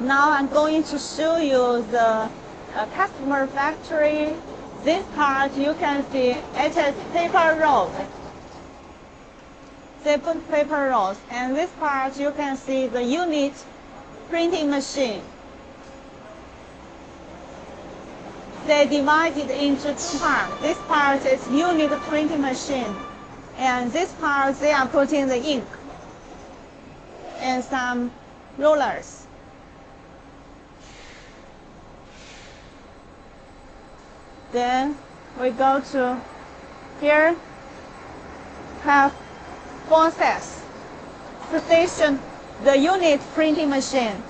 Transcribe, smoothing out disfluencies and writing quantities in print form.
Now I'm going to show you the customer factory. This part you can see it is paper rolls. They put paper rolls. And this part you can see the unit printing machine. They divided into two parts. This part is unit printing machine. And this part they are putting the ink and some rollers. Then we go to here, have four sets. The unit printing machine.